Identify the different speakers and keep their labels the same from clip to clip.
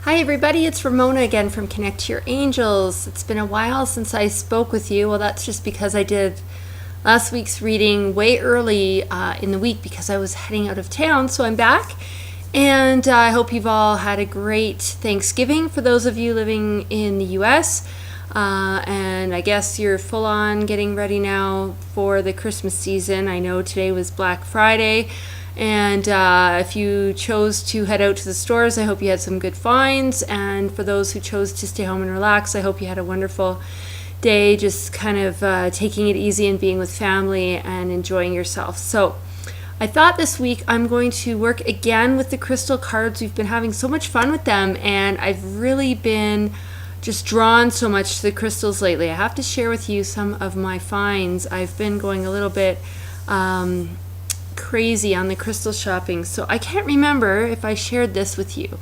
Speaker 1: Hi everybody, it's Ramona again from Connect to Your Angels. It's been a while since I spoke with you. Well, that's just because I did last week's reading way early in the week because I was heading out of town. So I'm back, and I hope you've all had a great Thanksgiving for those of you living in the US. And I guess you're full on getting ready now for the Christmas season. I know today was Black Friday. And if you chose to head out to the stores, I hope you had some good finds. And for those who chose to stay home and relax, I hope you had a wonderful day, just kind of taking it easy and being with family and enjoying yourself. So I thought this week I'm going to work again with the crystal cards. We've been having so much fun with them, and I've really been just drawn so much to the crystals lately. I have to share with you some of my finds. I've been going a little bit crazy on the crystal shopping, so I can't remember if I shared this with you,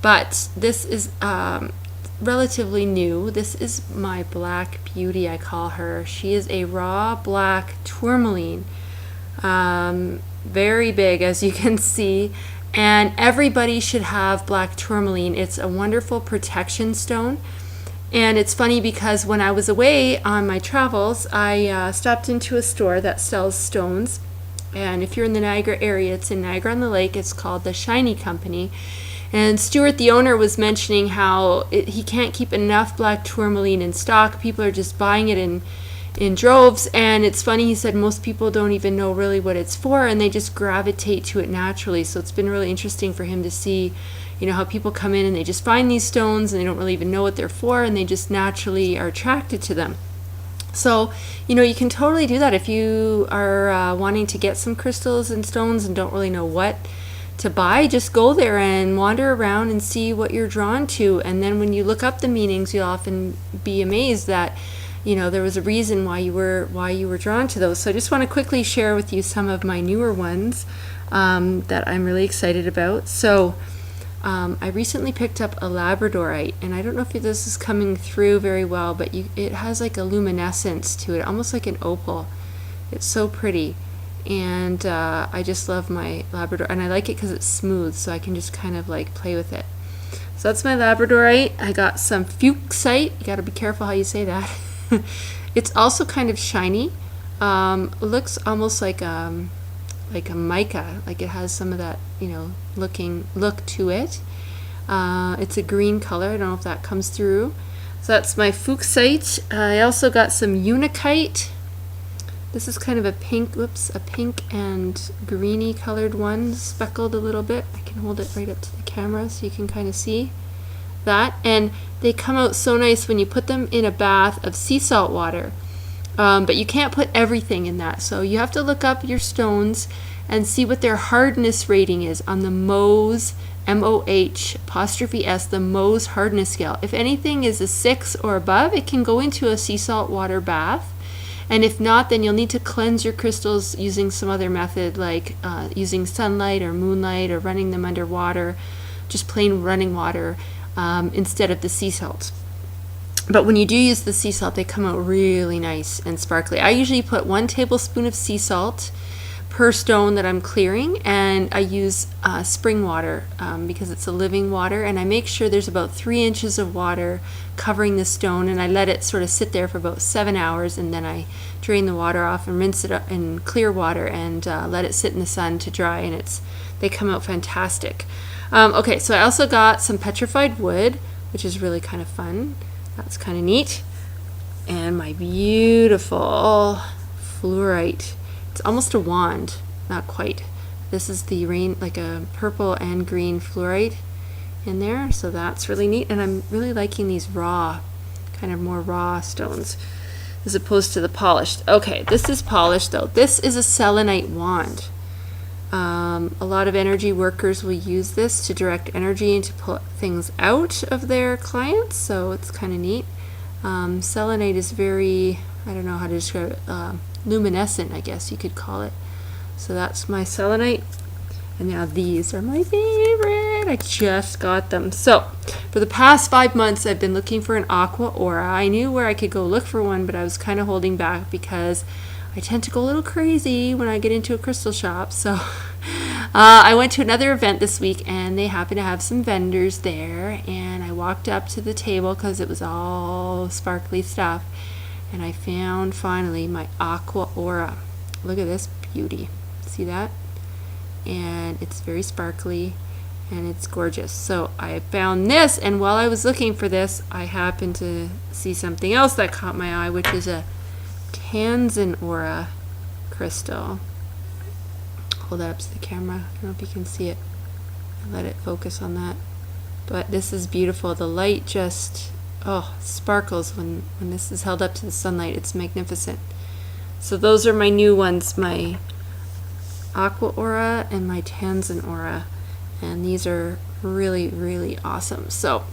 Speaker 1: but this is relatively new. This is my black beauty, I call her. She is a raw black tourmaline, very big, as you can see, and everybody should have black tourmaline. It's a wonderful protection stone. And it's funny because when I was away on my travels, I stopped into a store that sells stones. And if you're in the Niagara area, it's in Niagara-on-the-Lake. It's called the Shiny Company. And Stuart, the owner, was mentioning how he can't keep enough black tourmaline in stock. People are just buying it in droves. And it's funny, he said most people don't even know really what it's for, and they just gravitate to it naturally. So it's been really interesting for him to see, you know, how people come in and they just find these stones and they don't really even know what they're for, and they just naturally are attracted to them. So, you know, you can totally do that if you are wanting to get some crystals and stones and don't really know what to buy. Just go there and wander around and see what you're drawn to. And then when you look up the meanings, you'll often be amazed that, you know, there was a reason why you were drawn to those. So I just want to quickly share with you some of my newer ones that I'm really excited about. So I recently picked up a labradorite, and I don't know if this is coming through very well, but it has like a luminescence to it, almost like an opal. It's so pretty, and I just love my labrador, and I like it because it's smooth, so I can just kind of like play with it. So that's my labradorite. I got some fuchsite. You got to be careful how you say that. It's also kind of shiny. Looks almost like a mica, like it has some of that, you know, look to it. It's a green color. I don't know if that comes through. So that's my fuchsite. I also got some unakite. This is kind of a pink and greeny colored one, speckled a little bit. I can hold it right up to the camera so you can kind of see that. And they come out so nice when you put them in a bath of sea salt water. But you can't put everything in that, so you have to look up your stones and see what their hardness rating is on the Mohs, MOH''S, the Mohs hardness scale. If anything is a 6 or above, it can go into a sea salt water bath, and if not, then you'll need to cleanse your crystals using some other method, like using sunlight or moonlight or running them under water, just plain running water, instead of the sea salt. But when you do use the sea salt, they come out really nice and sparkly. I usually put 1 tablespoon of sea salt per stone that I'm clearing, and I use spring water because it's a living water, and I make sure there's about 3 inches of water covering the stone, and I let it sort of sit there for about 7 hours, and then I drain the water off and rinse it up in clear water and let it sit in the sun to dry, and they come out fantastic. Okay, so I also got some petrified wood, which is really kind of fun. That's kind of neat. And my beautiful fluorite. It's almost a wand, not quite. This is the like a purple and green fluorite in there, so that's really neat. And I'm really liking these raw, kind of more raw stones as opposed to the polished. Okay, this is polished though. This is a selenite wand. A lot of energy workers will use this to direct energy and to pull things out of their clients, so it's kind of neat. Selenite is very, I don't know how to describe it, luminescent, I guess you could call it. So that's my selenite. And now these are my favorite. I just got them. So for the past 5 months, I've been looking for an aqua aura. I knew where I could go look for one, but I was kind of holding back because I tend to go a little crazy when I get into a crystal shop. So I went to another event this week, and they happened to have some vendors there, and I walked up to the table because it was all sparkly stuff, and I found finally my aqua aura. Look at this beauty. See that? And it's very sparkly, and it's gorgeous. So I found this, and while I was looking for this, I happened to see something else that caught my eye, which is a Tanzan aura crystal. Hold that up to the camera. I don't know if you can see it. Let it focus on that. But this is beautiful. The light just sparkles when this is held up to the sunlight. It's magnificent. So those are my new ones, my aqua aura and my Tanzan aura, and these are really, really awesome. So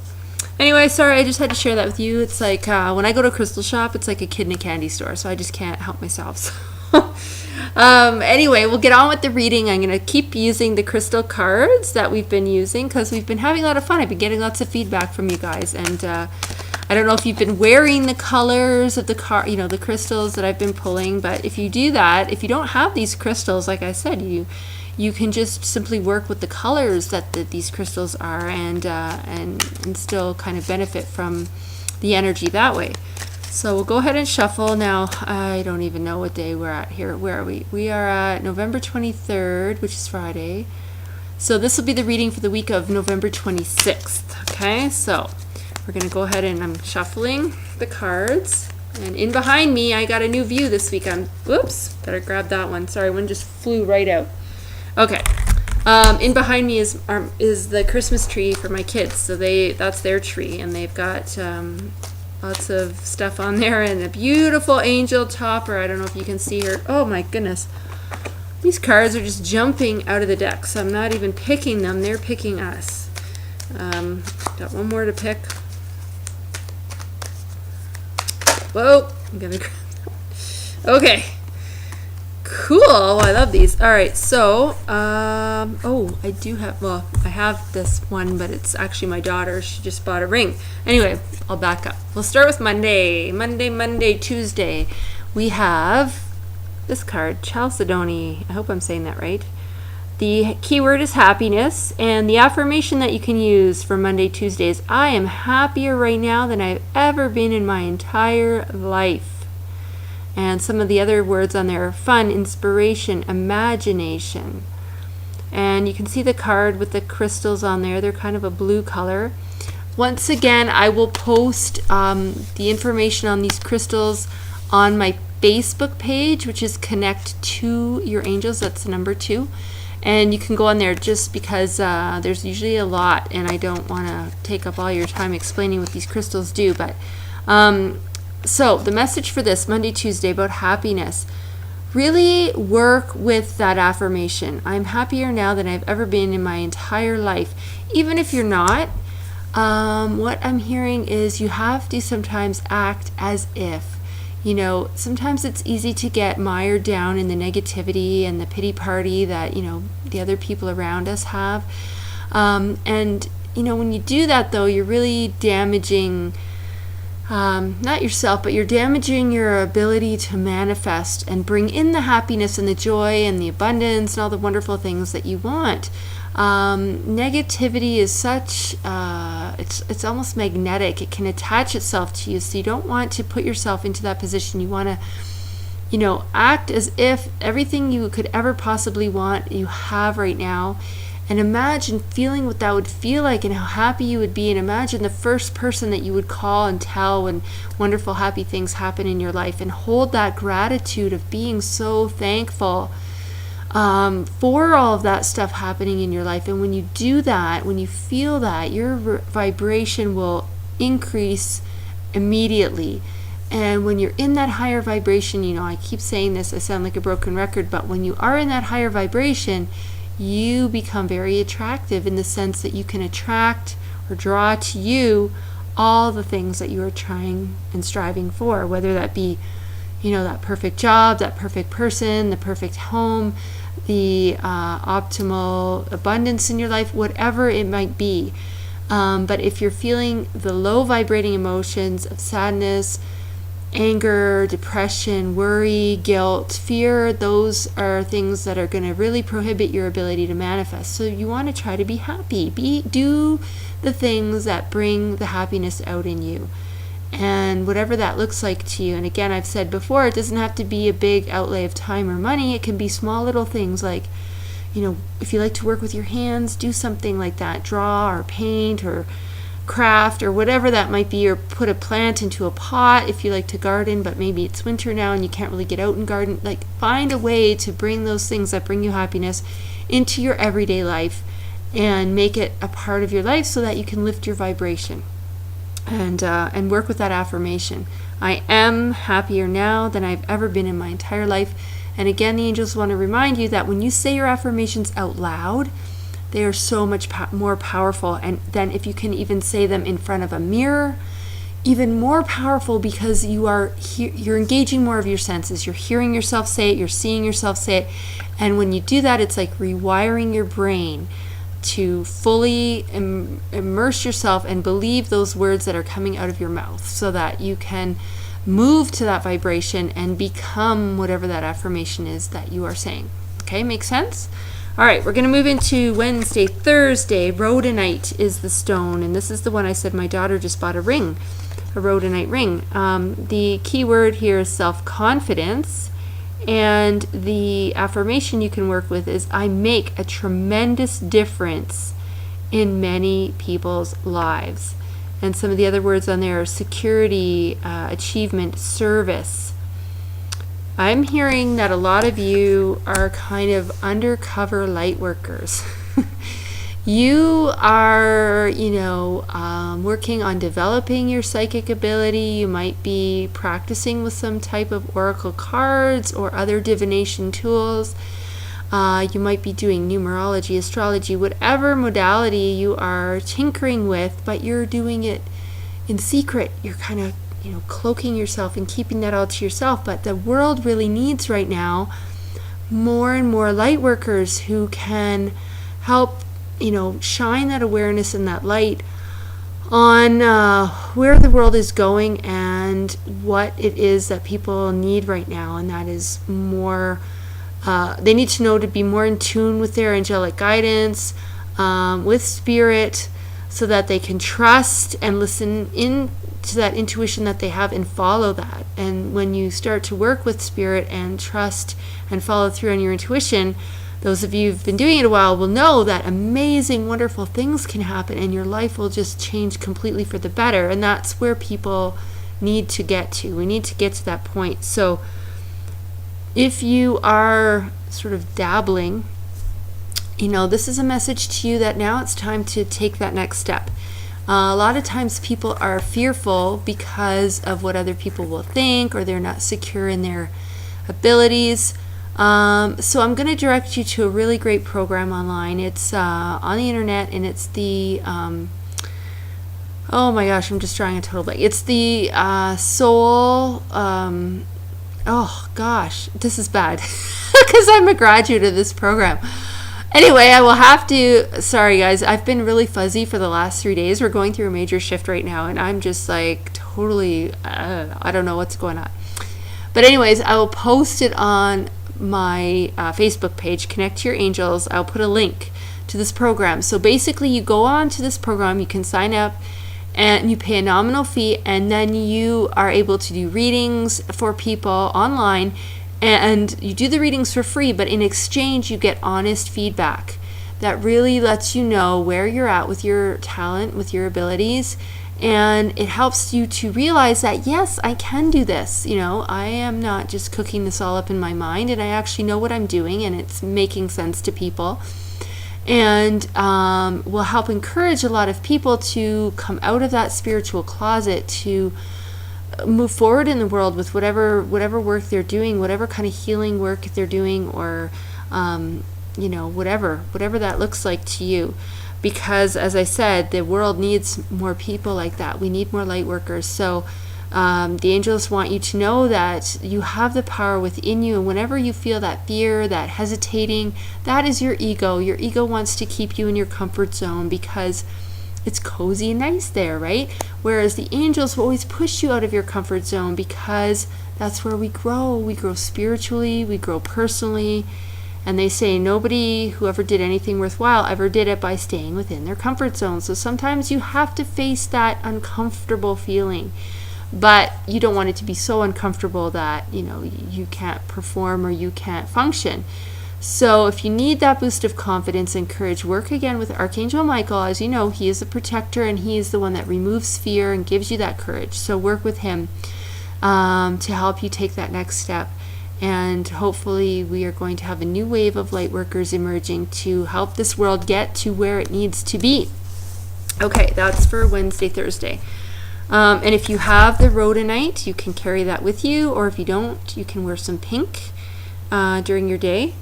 Speaker 1: anyway, sorry, I just had to share that with you. It's like when I go to a crystal shop, it's like a kid in a candy store, so I just can't help myself. Anyway, we'll get on with the reading. I'm going to keep using the crystal cards that we've been using because we've been having a lot of fun. I've been getting lots of feedback from you guys, and I don't know if you've been wearing the colors of the the crystals that I've been pulling, but if you do that, if you don't have these crystals, like I said, you can just simply work with the colors that these crystals are, and still kind of benefit from the energy that way. So we'll go ahead and shuffle now. I don't even know what day we're at here. Where are we? We are at November 23rd, which is Friday. So this will be the reading for the week of November 26th. Okay, so we're going to go ahead and I'm shuffling the cards. And in behind me, I got a new view this week. Whoops, better grab that one. Sorry, one just flew right out. Okay. In behind me is the Christmas tree for my kids. So that's their tree, and they've got lots of stuff on there, and a beautiful angel topper. I don't know if you can see her. Oh my goodness. These cards are just jumping out of the deck, so I'm not even picking them. They're picking us. Got one more to pick. Whoa. I'm gonna grab that one. Okay. Cool. Oh, I love these. All right. So, I do have, I have this one, but it's actually my daughter. She just bought a ring. Anyway, I'll back up. We'll start with Monday. Monday, Tuesday. We have this card, Chalcedony. I hope I'm saying that right. The keyword is happiness, and the affirmation that you can use for Monday, Tuesday is, I am happier right now than I've ever been in my entire life. And some of the other words on there are fun, inspiration, imagination. And you can see the card with the crystals on there. They're kind of a blue color. Once again, I will post the information on these crystals on my Facebook page, which is Connect to Your Angels. That's the number 2. And you can go on there just because there's usually a lot, and I don't want to take up all your time explaining what these crystals do. But so the message for this Monday, Tuesday about happiness, really work with that affirmation. I'm happier now than I've ever been in my entire life. Even if you're not, what I'm hearing is you have to sometimes act as if. Sometimes it's easy to get mired down in the negativity and the pity party that, the other people around us have. And when you do that, though, you're really damaging not yourself, but you're damaging your ability to manifest and bring in the happiness and the joy and the abundance and all the wonderful things that you want. Negativity is such, it's almost magnetic. It can attach itself to you, so you don't want to put yourself into that position. You want to, act as if everything you could ever possibly want you have right now. And imagine feeling what that would feel like and how happy you would be. And imagine the first person that you would call and tell when wonderful, happy things happen in your life. And hold that gratitude of being so thankful for all of that stuff happening in your life. And when you do that, when you feel that, your vibration will increase immediately. And when you're in that higher vibration, I keep saying this, I sound like a broken record, but when you are in that higher vibration, you become very attractive in the sense that you can attract or draw to you all the things that you are trying and striving for, whether that be, that perfect job, that perfect person, the perfect home, the optimal abundance in your life, whatever it might be. But if you're feeling the low vibrating emotions of sadness, anger, depression, worry, guilt, fear, those are things that are going to really prohibit your ability to manifest. So you want to try to be happy. Do the things that bring the happiness out in you. And whatever that looks like to you. And again, I've said before, it doesn't have to be a big outlay of time or money. It can be small little things like, if you like to work with your hands, do something like that. Draw or paint or craft or whatever that might be, or put a plant into a pot if you like to garden, but maybe it's winter now and you can't really get out and garden. Like, find a way to bring those things that bring you happiness into your everyday life and make it a part of your life so that you can lift your vibration and work with that affirmation. I am happier now than I've ever been in my entire life. And again, the angels want to remind you that when you say your affirmations out loud, they are so much more powerful. And then if you can even say them in front of a mirror, even more powerful, because you're engaging more of your senses. You're hearing yourself say it, you're seeing yourself say it. And when you do that, it's like rewiring your brain to fully immerse yourself and believe those words that are coming out of your mouth, so that you can move to that vibration and become whatever that affirmation is that you are saying. Okay, makes sense? All right, we're going to move into Wednesday. Thursday, rhodonite is the stone, and this is the one I said my daughter just bought a rhodonite ring. The key word here is self-confidence, and the affirmation you can work with is, I make a tremendous difference in many people's lives. And some of the other words on there are security, achievement, service. I'm hearing that a lot of you are kind of undercover light workers. You are, working on developing your psychic ability. You might be practicing with some type of oracle cards or other divination tools. You might be doing numerology, astrology, whatever modality you are tinkering with, but you're doing it in secret. You're kind of cloaking yourself and keeping that all to yourself. But the world really needs right now more and more light workers who can help, shine that awareness and that light on where the world is going and what it is that people need right now. And that is more, they need to know to be more in tune with their angelic guidance, with spirit, so that they can trust and listen in to that intuition that they have and follow that. And when you start to work with spirit and trust and follow through on your intuition, those of you who've been doing it a while will know that amazing, wonderful things can happen and your life will just change completely for the better. And that's where people need to get to. We need to get to that point. So if you are sort of dabbling, this is a message to you that now it's time to take that next step. A lot of times people are fearful because of what other people will think, or they're not secure in their abilities. So I'm going to direct you to a really great program online. It's on the internet, and it's the, oh my gosh, I'm just drawing a total blank. It's the Soul, oh gosh, this is bad because I'm a graduate of this program. Anyway, I will have to, sorry guys, I've been really fuzzy for the last 3 days. We're going through a major shift right now, and I'm just like totally, I don't know what's going on. But anyways, I will post it on my Facebook page, Connect to Your Angels. I'll put a link to this program. So basically you go on to this program, you can sign up, and you pay a nominal fee, and then you are able to do readings for people online. And you do the readings for free, but in exchange you get honest feedback that really lets you know where you're at with your talent, with your abilities, and it helps you to realize that, yes, I can do this. I am not just cooking this all up in my mind, and I actually know what I'm doing, and it's making sense to people. And will help encourage a lot of people to come out of that spiritual closet, to move forward in the world with whatever work they're doing, whatever kind of healing work they're doing, or whatever that looks like to you. Because as I said, the world needs more people like that. We need more light workers. So the angels want you to know that you have the power within you, and whenever you feel that fear, that hesitating, that is your ego. Your ego wants to keep you in your comfort zone, because it's cozy and nice there, right? Whereas the angels will always push you out of your comfort zone, because that's where we grow. We grow spiritually, we grow personally. And they say nobody who ever did anything worthwhile ever did it by staying within their comfort zone. So sometimes you have to face that uncomfortable feeling, but you don't want it to be so uncomfortable that, you can't perform or you can't function. So if you need that boost of confidence and courage, work again with Archangel Michael. As you know, he is a protector, and he is the one that removes fear and gives you that courage. So work with him to help you take that next step. And hopefully we are going to have a new wave of light workers emerging to help this world get to where it needs to be. Okay, that's for Wednesday, Thursday. And if you have the rhodonite, you can carry that with you, or if you don't, you can wear some pink during your day.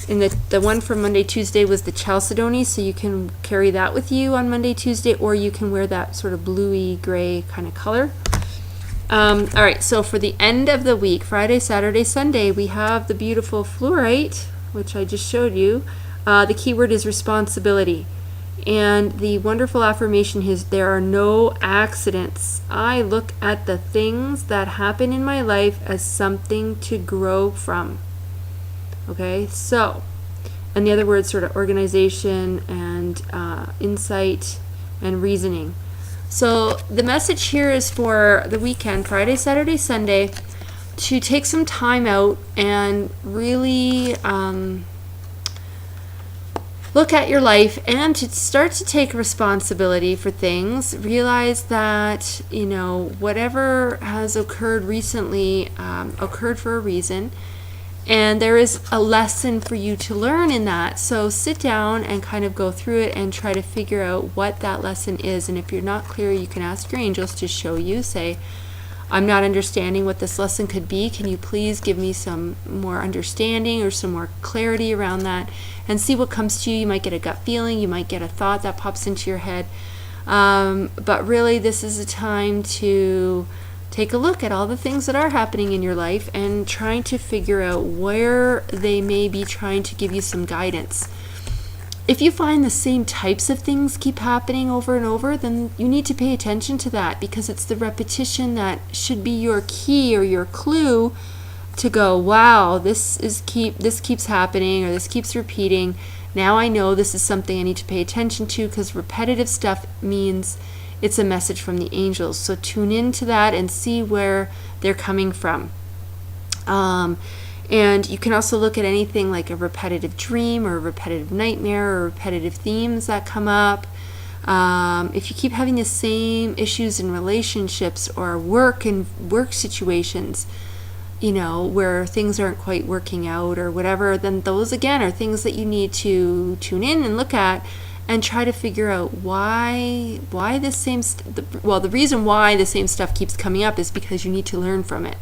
Speaker 1: And the one for Monday, Tuesday was the chalcedony, so you can carry that with you on Monday, Tuesday, or you can wear that sort of bluey gray kind of color. All right, so for the end of the week, Friday, Saturday, Sunday, we have the beautiful fluorite, which I just showed you. The keyword is responsibility. And the wonderful affirmation is, there are no accidents. I look at the things that happen in my life as something to grow from. Okay, so, and the other words, sort of organization and insight and reasoning. So the message here is for the weekend, Friday, Saturday, Sunday, to take some time out and really look at your life and to start to take responsibility for things. Realize that, whatever has occurred recently occurred for a reason. And there is a lesson for you to learn in that. So sit down and kind of go through it and try to figure out what that lesson is. And if you're not clear, you can ask your angels to show you. Say, I'm not understanding what this lesson could be. Can you please give me some more understanding or some more clarity around that? And see what comes to you. You might get a gut feeling. You might get a thought that pops into your head. But really, this is a time to take a look at all the things that are happening in your life and trying to figure out where they may be trying to give you some guidance. If you find the same types of things keep happening over and over, then you need to pay attention to that, because it's the repetition that should be your key or your clue to go, wow, this keeps happening, or this keeps repeating. Now I know this is something I need to pay attention to, because repetitive stuff means it's a message from the angels. So tune into that and see where they're coming from. And you can also look at anything like a repetitive dream or a repetitive nightmare or repetitive themes that come up. If you keep having the same issues in relationships or work situations, where things aren't quite working out or whatever, then those again are things that you need to tune in and look at and try to figure out why the reason why the same stuff keeps coming up is because you need to learn from it.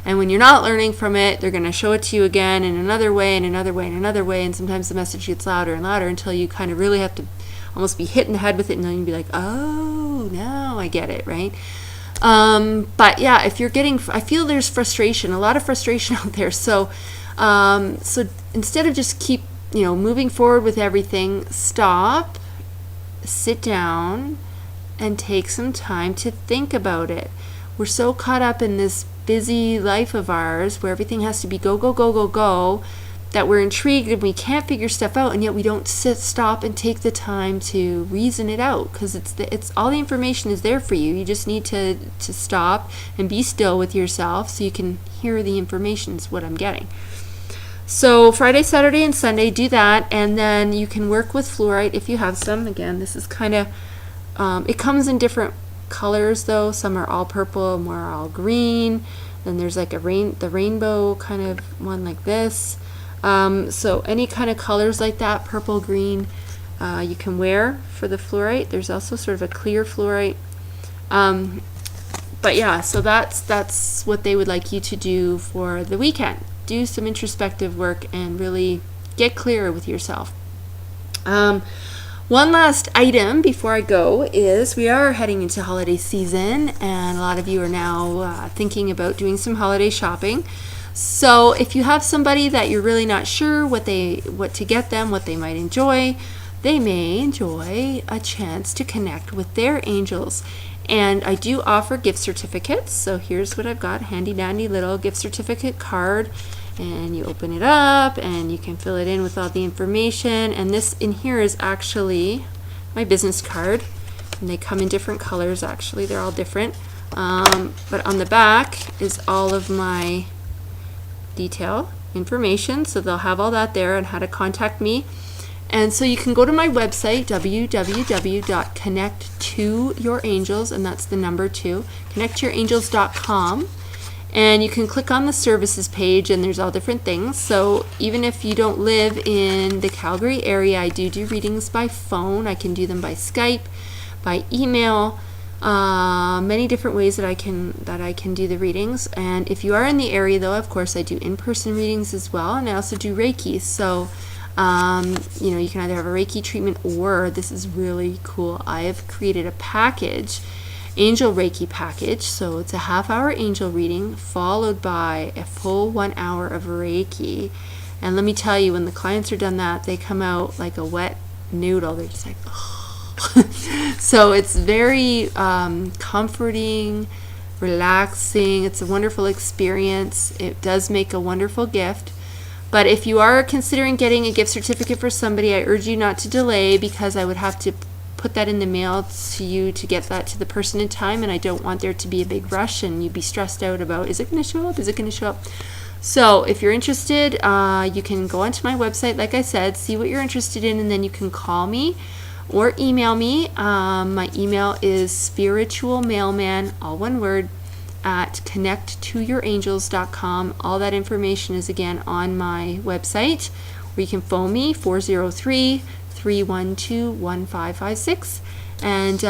Speaker 1: And when you're not learning from it, they're going to show it to you again in another way and another way and another way, and sometimes the message gets louder and louder until you kind of really have to almost be hit in the head with it, and then you'll be like, oh, now I get it, right? But yeah, if you're I feel there's frustration, a lot of frustration out there. So instead of just keep moving forward with everything, stop, sit down, and take some time to think about it. We're so caught up in this busy life of ours where everything has to be go, go, go, go, go, that we're intrigued and we can't figure stuff out, and yet we don't stop and take the time to reason it out, because it's all the information is there for you. You just need to stop and be still with yourself so you can hear the information is what I'm getting. So Friday, Saturday, and Sunday, do that, and then you can work with fluorite if you have some. Again, this is kind of, it comes in different colors though. Some are all purple, more are all green. Then there's like the rainbow kind of one like this. So any kind of colors like that, purple, green, you can wear for the fluorite. There's also sort of a clear fluorite. But yeah, so that's what they would like you to do for the weekend. Do some introspective work and really get clearer with yourself. One last item before I go is we are heading into holiday season, and a lot of you are now thinking about doing some holiday shopping. So if you have somebody that you're really not sure what to get them, what they might enjoy, they may enjoy a chance to connect with their angels. And I do offer gift certificates. So here's what I've got, handy dandy little gift certificate card. And you open it up and you can fill it in with all the information. And this in here is actually my business card. And they come in different colors, actually. They're all different. But on the back is all of my detail information. So they'll have all that there and how to contact me. And so you can go to my website, www.connecttoyourangels, and that's the number 2, connecttoyourangels.com. And you can click on the services page, and there's all different things. So even if you don't live in the Calgary area, I do readings by phone. I can do them by Skype, by email, many different ways that I can do the readings. And if you are in the area, though, of course, I do in-person readings as well, and I also do Reiki. So you can either have a Reiki treatment, or this is really cool, I have created a package, angel Reiki package. So it's a half-hour angel reading followed by a full 1 hour of Reiki. And let me tell you, when the clients are done that, they come out like a wet noodle. They're just like, oh. So it's very comforting, relaxing. It's a wonderful experience. It does make a wonderful gift. But if you are considering getting a gift certificate for somebody, I urge you not to delay, because I would have to put that in the mail to you to get that to the person in time, and I don't want there to be a big rush and you'd be stressed out about, is it going to show up? Is it going to show up? So if you're interested, you can go onto my website, like I said, see what you're interested in, and then you can call me or email me. My email is spiritualmailman, all one word, at connecttoyourangels.com. All that information is again on my website, where you can phone me 403-312-1556, and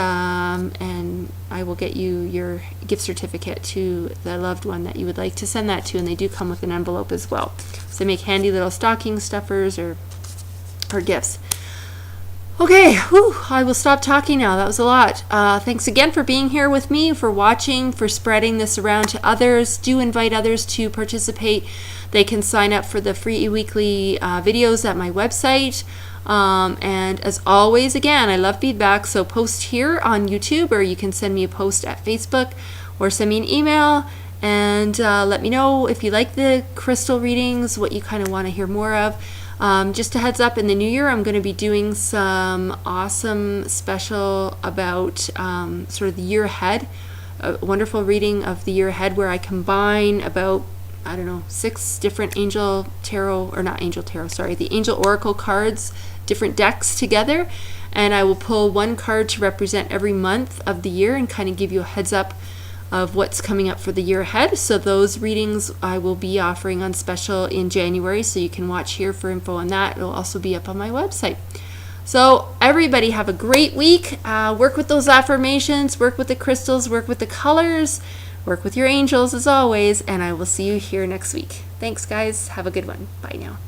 Speaker 1: I will get you your gift certificate to the loved one that you would like to send that to, and they do come with an envelope as well. So make handy little stocking stuffers or gifts. Okay, I will stop talking now. That was a lot. Thanks again for being here with me, for watching, for spreading this around to others. Do invite others to participate. They can sign up for the free weekly videos at my website. And as always, again, I love feedback. So post here on YouTube, or you can send me a post at Facebook, or send me an email and let me know if you like the crystal readings, what you kind of want to hear more of. Just a heads up, in the new year, I'm going to be doing some awesome special about sort of the year ahead, a wonderful reading of the year ahead, where I combine about, 6 different the angel oracle cards, different decks together, and I will pull one card to represent every month of the year and kind of give you a heads up of what's coming up for the year ahead. So those readings I will be offering on special in January, so you can watch here for info on that. It'll also be up on my website. So everybody have a great week. Work with those affirmations, work with the crystals, work with the colors, work with your angels as always, and I will see you here next week. Thanks guys. Have a good one. Bye now.